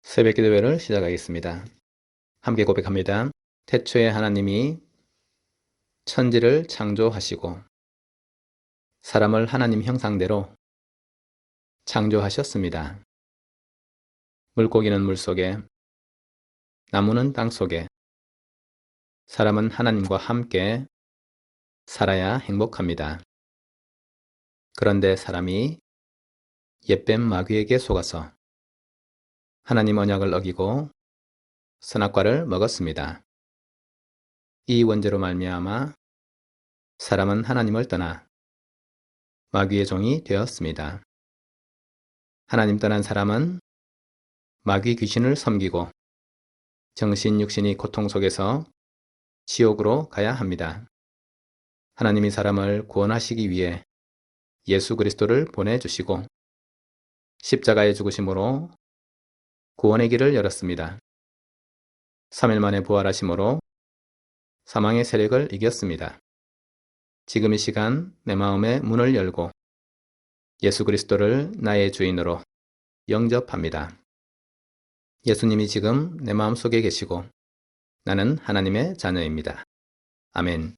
새벽 기도회를 시작하겠습니다. 함께 고백합니다. 태초에 하나님이 천지를 창조하시고 사람을 하나님 형상대로 창조하셨습니다. 물고기는 물속에, 나무는 땅속에, 사람은 하나님과 함께 살아야 행복합니다. 그런데 사람이 옛뱀 마귀에게 속아서 하나님 언약을 어기고 선악과를 먹었습니다. 이 원죄로 말미암아 사람은 하나님을 떠나 마귀의 종이 되었습니다. 하나님 떠난 사람은 마귀 귀신을 섬기고 정신 육신이 고통 속에서 지옥으로 가야 합니다. 하나님이 사람을 구원하시기 위해 예수 그리스도를 보내주시고 십자가의 죽으심으로 구원의 길을 열었습니다. 3일 만에 부활하심으로 사망의 세력을 이겼습니다. 지금 이 시간 내 마음의 문을 열고 예수 그리스도를 나의 주인으로 영접합니다. 예수님이 지금 내 마음속에 계시고 나는 하나님의 자녀입니다. 아멘.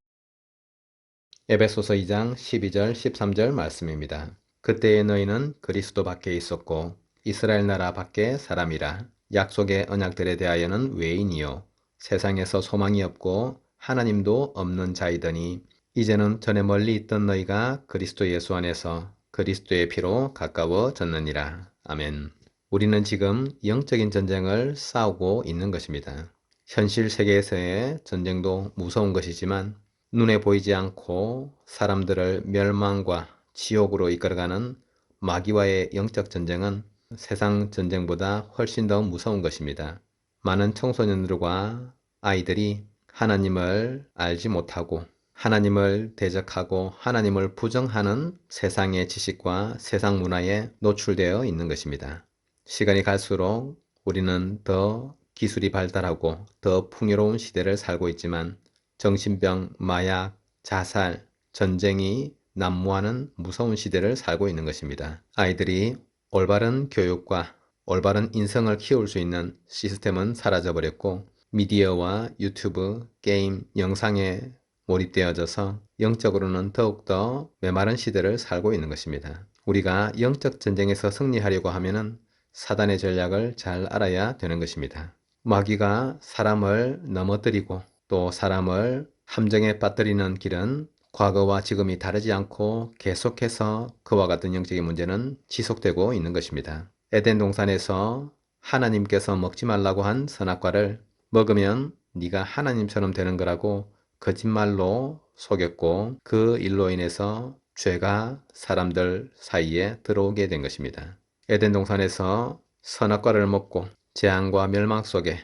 에베소서 2장 12절 13절 말씀입니다. 그때에 너희는 그리스도 밖에 있었고 이스라엘 나라 밖에 사람이라. 약속의 언약들에 대하여는 외인이요 세상에서 소망이 없고 하나님도 없는 자이더니 이제는 전에 멀리 있던 너희가 그리스도 예수 안에서 그리스도의 피로 가까워졌느니라. 아멘. 우리는 지금 영적인 전쟁을 싸우고 있는 것입니다. 현실 세계에서의 전쟁도 무서운 것이지만 눈에 보이지 않고 사람들을 멸망과 지옥으로 이끌어가는 마귀와의 영적 전쟁은 세상 전쟁보다 훨씬 더 무서운 것입니다. 많은 청소년들과 아이들이 하나님을 알지 못하고 하나님을 대적하고 하나님을 부정하는 세상의 지식과 세상 문화에 노출되어 있는 것입니다. 시간이 갈수록 우리는 더 기술이 발달하고 더 풍요로운 시대를 살고 있지만 정신병, 마약, 자살, 전쟁이 난무하는 무서운 시대를 살고 있는 것입니다. 아이들이 올바른 교육과 올바른 인성을 키울 수 있는 시스템은 사라져버렸고 미디어와 유튜브, 게임, 영상에 몰입되어져서 영적으로는 더욱더 메마른 시대를 살고 있는 것입니다. 우리가 영적 전쟁에서 승리하려고 하면 사단의 전략을 잘 알아야 되는 것입니다. 마귀가 사람을 넘어뜨리고 또 사람을 함정에 빠뜨리는 길은 과거와 지금이 다르지 않고 계속해서 그와 같은 영적인 문제는 지속되고 있는 것입니다. 에덴 동산에서 하나님께서 먹지 말라고 한 선악과를 먹으면 네가 하나님처럼 되는 거라고 거짓말로 속였고 그 일로 인해서 죄가 사람들 사이에 들어오게 된 것입니다. 에덴 동산에서 선악과를 먹고 재앙과 멸망 속에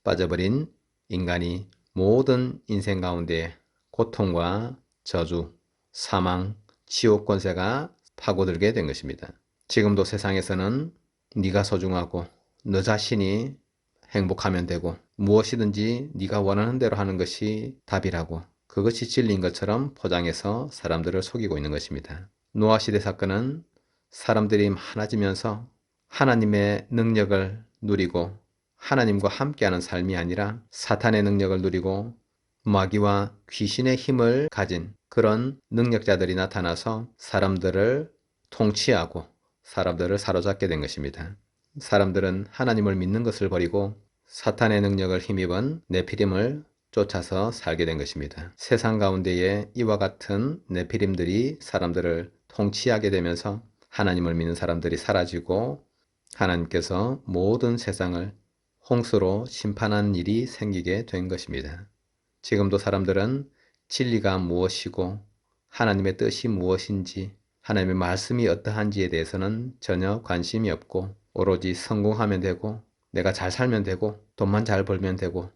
빠져버린 인간이 모든 인생 가운데 고통과 저주, 사망, 지옥 권세가 파고들게 된 것입니다. 지금도 세상에서는 네가 소중하고 너 자신이 행복하면 되고 무엇이든지 네가 원하는 대로 하는 것이 답이라고 그것이 진리인 것처럼 포장해서 사람들을 속이고 있는 것입니다. 노아 시대 사건은 사람들이 많아지면서 하나님의 능력을 누리고 하나님과 함께하는 삶이 아니라 사탄의 능력을 누리고 마귀와 귀신의 힘을 가진 그런 능력자들이 나타나서 사람들을 통치하고 사람들을 사로잡게 된 것입니다. 사람들은 하나님을 믿는 것을 버리고 사탄의 능력을 힘입은 네피림을 쫓아서 살게 된 것입니다. 세상 가운데에 이와 같은 네피림들이 사람들을 통치하게 되면서 하나님을 믿는 사람들이 사라지고 하나님께서 모든 세상을 홍수로 심판한 일이 생기게 된 것입니다. 지금도 사람들은 진리가 무엇이고 하나님의 뜻이 무엇인지 하나님의 말씀이 어떠한지에 대해서는 전혀 관심이 없고 오로지 성공하면 되고 내가 잘 살면 되고 돈만 잘 벌면 되고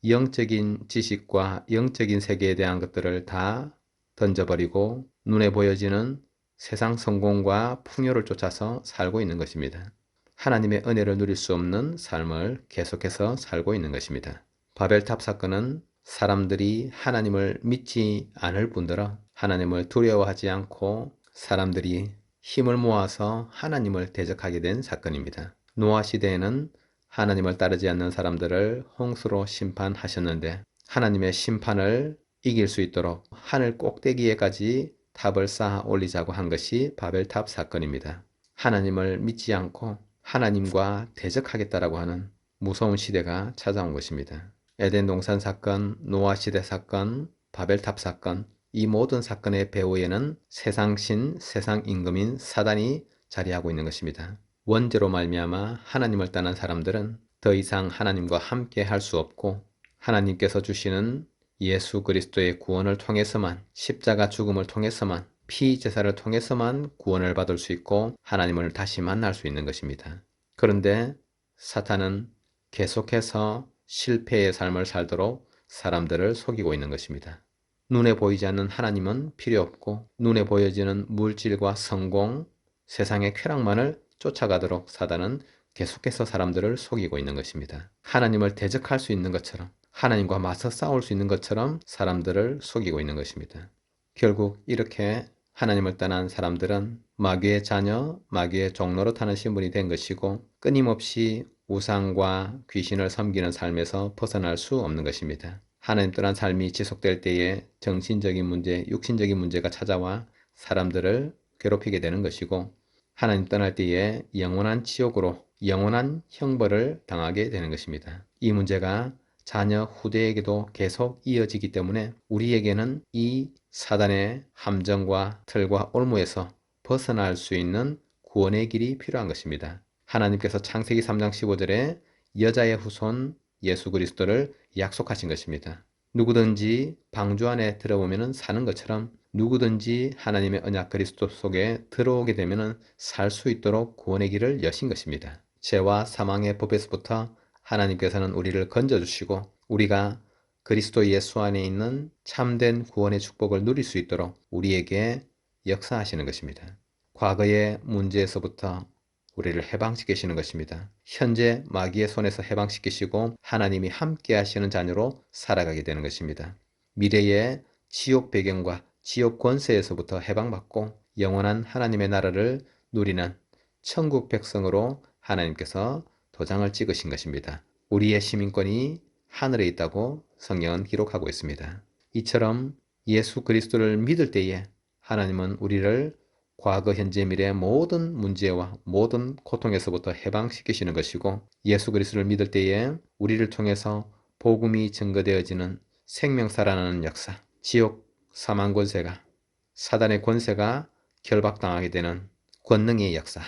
영적인 지식과 영적인 세계에 대한 것들을 다 던져버리고 눈에 보여지는 세상 성공과 풍요를 쫓아서 살고 있는 것입니다. 하나님의 은혜를 누릴 수 없는 삶을 계속해서 살고 있는 것입니다. 바벨탑 사건은 사람들이 하나님을 믿지 않을 뿐더러 하나님을 두려워하지 않고 사람들이 힘을 모아서 하나님을 대적하게 된 사건입니다. 노아 시대에는 하나님을 따르지 않는 사람들을 홍수로 심판하셨는데 하나님의 심판을 이길 수 있도록 하늘 꼭대기에까지 탑을 쌓아 올리자고 한 것이 바벨탑 사건입니다. 하나님을 믿지 않고 하나님과 대적하겠다라고 하는 무서운 시대가 찾아온 것입니다. 에덴 동산 사건, 노아 시대 사건, 바벨탑 사건, 이 모든 사건의 배후에는 세상신, 세상 임금인 사단이 자리하고 있는 것입니다. 원죄로 말미암아 하나님을 떠난 사람들은 더 이상 하나님과 함께 할 수 없고 하나님께서 주시는 예수 그리스도의 구원을 통해서만, 십자가 죽음을 통해서만, 피제사를 통해서만 구원을 받을 수 있고 하나님을 다시 만날 수 있는 것입니다. 그런데 사탄은 계속해서 실패의 삶을 살도록 사람들을 속이고 있는 것입니다. 눈에 보이지 않는 하나님은 필요 없고 눈에 보여지는 물질과 성공, 세상의 쾌락만을 쫓아가도록 사단은 계속해서 사람들을 속이고 있는 것입니다. 하나님을 대적할 수 있는 것처럼, 하나님과 맞서 싸울 수 있는 것처럼 사람들을 속이고 있는 것입니다. 결국 이렇게 하나님을 떠난 사람들은 마귀의 자녀, 마귀의 종로로 타는 신분이 된 것이고 끊임없이 우상과 귀신을 섬기는 삶에서 벗어날 수 없는 것입니다. 하나님 떠난 삶이 지속될 때에 정신적인 문제, 육신적인 문제가 찾아와 사람들을 괴롭히게 되는 것이고 하나님 떠날 때에 영원한 지옥으로 영원한 형벌을 당하게 되는 것입니다. 이 문제가 자녀 후대에게도 계속 이어지기 때문에 우리에게는 이 사단의 함정과 틀과 올무에서 벗어날 수 있는 구원의 길이 필요한 것입니다. 하나님께서 창세기 3장 15절에 여자의 후손 예수 그리스도를 약속하신 것입니다. 누구든지 방주 안에 들어오면 사는 것처럼 누구든지 하나님의 언약 그리스도 속에 들어오게 되면 살 수 있도록 구원의 길을 여신 것입니다. 죄와 사망의 법에서부터 하나님께서는 우리를 건져주시고 우리가 그리스도 예수 안에 있는 참된 구원의 축복을 누릴 수 있도록 우리에게 역사하시는 것입니다. 과거의 문제에서부터 우리를 해방시키시는 것입니다. 현재 마귀의 손에서 해방시키시고 하나님이 함께 하시는 자녀로 살아가게 되는 것입니다. 미래의 지옥 배경과 지옥 권세에서부터 해방받고 영원한 하나님의 나라를 누리는 천국 백성으로 하나님께서 도장을 찍으신 것입니다. 우리의 시민권이 하늘에 있다고 성경은 기록하고 있습니다. 이처럼 예수 그리스도를 믿을 때에 하나님은 우리를 과거, 현재, 미래의 모든 문제와 모든 고통에서부터 해방시키시는 것이고 예수 그리스도를 믿을 때에 우리를 통해서 복음이 증거되어지는 생명 살아나는 역사, 지옥 사망 권세가 사단의 권세가 결박당하게 되는 권능의 역사,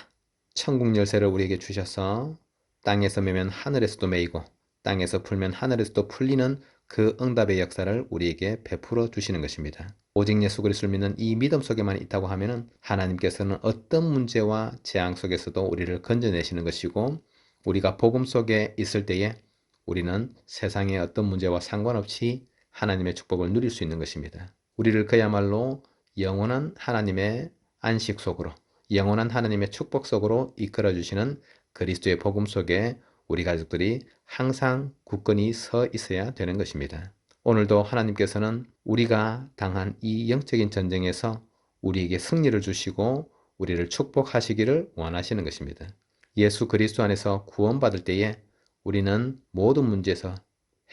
천국 열쇠를 우리에게 주셔서 땅에서 매면 하늘에서도 매이고 땅에서 풀면 하늘에서도 풀리는 그 응답의 역사를 우리에게 베풀어 주시는 것입니다. 오직 예수 그리스도를 믿는 이 믿음 속에만 있다고 하면 하나님께서는 어떤 문제와 재앙 속에서도 우리를 건져내시는 것이고 우리가 복음 속에 있을 때에 우리는 세상의 어떤 문제와 상관없이 하나님의 축복을 누릴 수 있는 것입니다. 우리를 그야말로 영원한 하나님의 안식 속으로 영원한 하나님의 축복 속으로 이끌어 주시는 그리스도의 복음 속에 우리 가족들이 항상 굳건히 서 있어야 되는 것입니다. 오늘도 하나님께서는 우리가 당한 이 영적인 전쟁에서 우리에게 승리를 주시고 우리를 축복하시기를 원하시는 것입니다. 예수 그리스도 안에서 구원받을 때에 우리는 모든 문제에서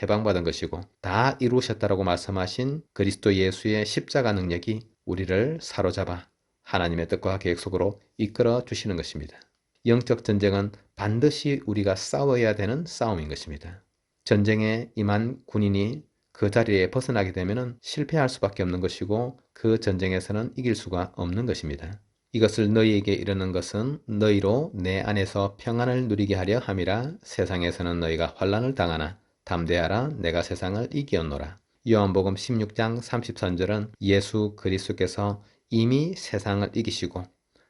해방받은 것이고 다 이루셨다라고 말씀하신 그리스도 예수의 십자가 능력이 우리를 사로잡아 하나님의 뜻과 계획 속으로 이끌어 주시는 것입니다. 영적 전쟁은 반드시 우리가 싸워야 되는 싸움인 것입니다. 전쟁에 임한 군인이 그 자리에 벗어나게 되면 실패할 수밖에 없는 것이고 그 전쟁에서는 이길 수가 없는 것입니다. 이것을 너희에게 이르는 것은 너희로 내 안에서 평안을 누리게 하려 함이라. 세상에서는 너희가 환난을 당하나 담대하라, 내가 세상을 이기었노라. 요한복음 16장 33절은 예수 그리스도께서 이미 세상을 이기시고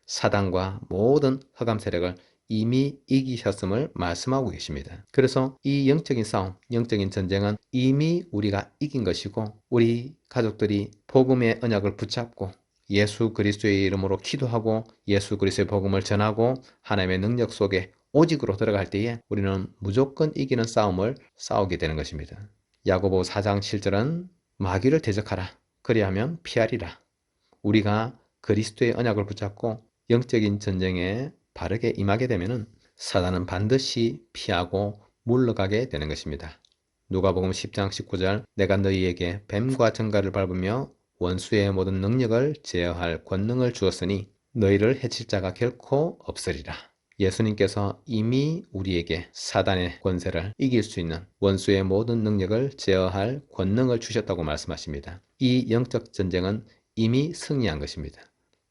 사단과 모든 흑암 세력을 이미 이기셨음을 말씀하고 계십니다. 그래서 이 영적인 싸움, 영적인 전쟁은 이미 우리가 이긴 것이고 우리 가족들이 복음의 언약을 붙잡고 예수 그리스도의 이름으로 기도하고 예수 그리스도의 복음을 전하고 하나님의 능력 속에 오직으로 들어갈 때에 우리는 무조건 이기는 싸움을 싸우게 되는 것입니다. 야고보 4장 7절은 마귀를 대적하라. 그리하면 피하리라. 우리가 그리스도의 언약을 붙잡고 영적인 전쟁에 바르게 임하게 되면 사단은 반드시 피하고 물러가게 되는 것입니다. 누가복음 10장 19절 내가 너희에게 뱀과 정갈을 밟으며 원수의 모든 능력을 제어할 권능을 주었으니 너희를 해칠 자가 결코 없으리라. 예수님께서 이미 우리에게 사단의 권세를 이길 수 있는 원수의 모든 능력을 제어할 권능을 주셨다고 말씀하십니다. 이 영적 전쟁은 이미 승리한 것입니다.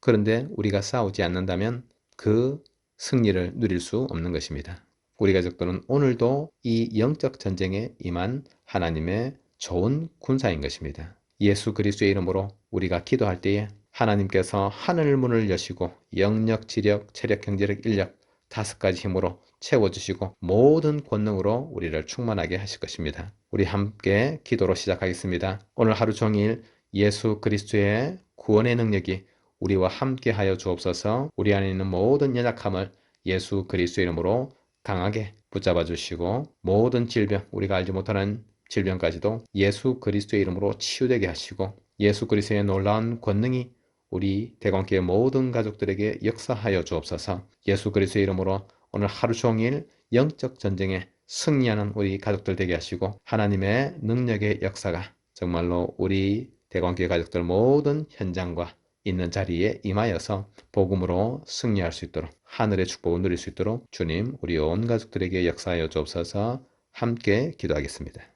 그런데 우리가 싸우지 않는다면 그 승리를 누릴 수 없는 것입니다. 우리 가족들은 오늘도 이 영적 전쟁에 임한 하나님의 좋은 군사인 것입니다. 예수 그리스도의 이름으로 우리가 기도할 때에 하나님께서 하늘 문을 여시고 영력, 지력, 체력, 경제력, 인력 5가지 힘으로 채워주시고 모든 권능으로 우리를 충만하게 하실 것입니다. 우리 함께 기도로 시작하겠습니다. 오늘 하루 종일 예수 그리스도의 구원의 능력이 우리와 함께 하여 주옵소서. 우리 안에 있는 모든 연약함을 예수 그리스도의 이름으로 강하게 붙잡아 주시고 모든 질병, 우리가 알지 못하는 질병까지도 예수 그리스도의 이름으로 치유되게 하시고 예수 그리스도의 놀라운 권능이 우리 대관교회 모든 가족들에게 역사하여 주옵소서. 예수 그리스도의 이름으로 오늘 하루 종일 영적 전쟁에 승리하는 우리 가족들 되게 하시고 하나님의 능력의 역사가 정말로 우리 대관교회 가족들 모든 현장과 있는 자리에 임하여서 복음으로 승리할 수 있도록 하늘의 축복을 누릴 수 있도록 주님 우리 온 가족들에게 역사하여 주옵소서. 함께 기도하겠습니다.